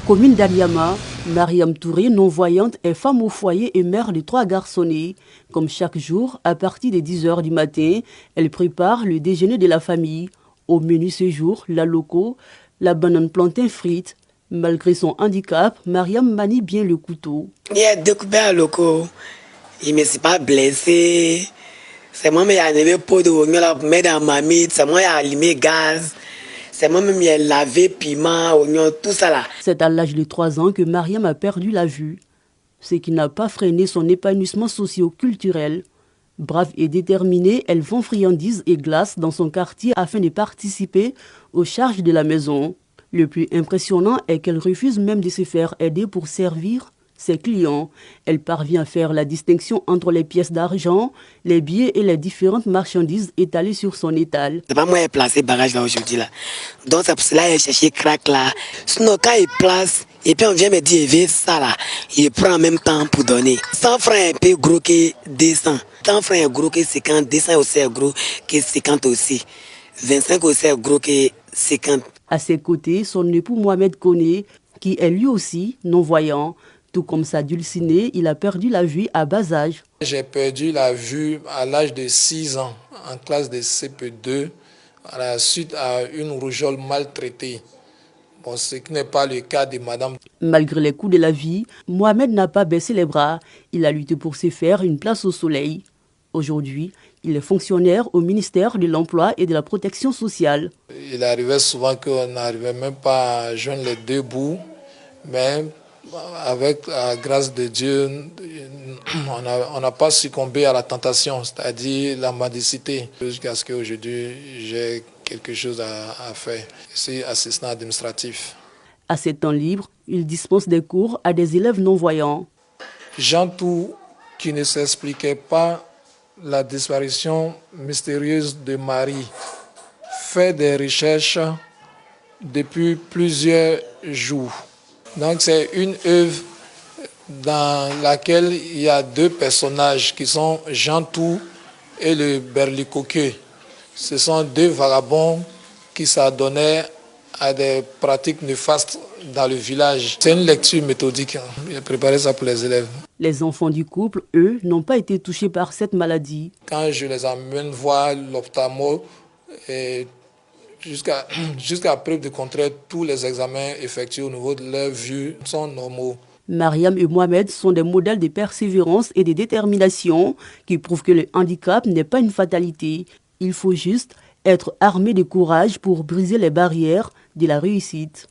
Commune d'Aliama, Mariam Touré, non-voyante, est femme au foyer et mère de 3 garçonnets. Comme chaque jour, à partir des 10 h du matin, elle prépare le déjeuner de la famille. Au menu ce jour, la loco, la banane plantain frite. Malgré son handicap, Mariam manie bien le couteau. Il a découvert le loco. Il ne s'est pas blessé. C'est moi qui ai enlevé pot de oignon pour mettre dans ma mythe. C'est moi qui ai allumé gaz. C'est moi-même qui ai lavé piment, oignon, tout ça là. C'est à l'âge de 3 ans que Mariam a perdu la vue, ce qui n'a pas freiné son épanouissement socio-culturel. Brave et déterminée, elle vend friandises et glaces dans son quartier afin de participer aux charges de la maison. Le plus impressionnant est qu'elle refuse même de se faire aider pour servir ses clients. Elle parvient à faire la distinction entre les pièces d'argent, les billets et les différentes marchandises étalées sur son étal. C'est pas moi qui ai placé le bagage là aujourd'hui là. Donc c'est pour cela que j'ai cherché crack là. Sinon quand il place, et puis on vient me dire, viens ça là, il prend en même temps pour donner. 100 francs est plus gros que 200. 100 francs est gros que 50, 200 aussi est gros que 50 aussi. 25 aussi est gros que 50. À ses côtés, son époux Mohamed Koné, qui est lui aussi non-voyant. Tout comme sa dulcinée, il a perdu la vue à bas âge. J'ai perdu la vue à l'âge de 6 ans, en classe de CP2, à la suite à une rougeole maltraitée. Bon, ce qui n'est pas le cas de madame. Malgré les coups de la vie, Mohamed n'a pas baissé les bras. Il a lutté pour se faire une place au soleil. Aujourd'hui, il est fonctionnaire au ministère de l'Emploi et de la Protection sociale. Il arrivait souvent qu'on n'arrivait même pas à joindre les deux bouts, mais avec la grâce de Dieu, on n'a pas succombé à la tentation, c'est-à-dire la mendicité. Jusqu'à ce qu'aujourd'hui, j'ai quelque chose à faire. Je suis assistant administratif. À ses temps libres, il dispense des cours à des élèves non-voyants. Jean Tout, qui ne s'expliquait pas la disparition mystérieuse de Marie, fait des recherches depuis plusieurs jours. Donc c'est une œuvre dans laquelle il y a 2 personnages qui sont Jean Tout et le berlicoquet. Ce sont 2 vagabonds qui s'adonnaient à des pratiques néfastes dans le village. C'est une lecture méthodique. J'ai préparé ça pour les élèves. Les enfants du couple, eux, n'ont pas été touchés par cette maladie. Quand je les emmène voir l'ophtalmo, jusqu'à preuve du contraire, tous les examens effectués au niveau de leur vue sont normaux. Mariam et Mohamed sont des modèles de persévérance et de détermination qui prouvent que le handicap n'est pas une fatalité. Il faut juste être armé de courage pour briser les barrières de la réussite.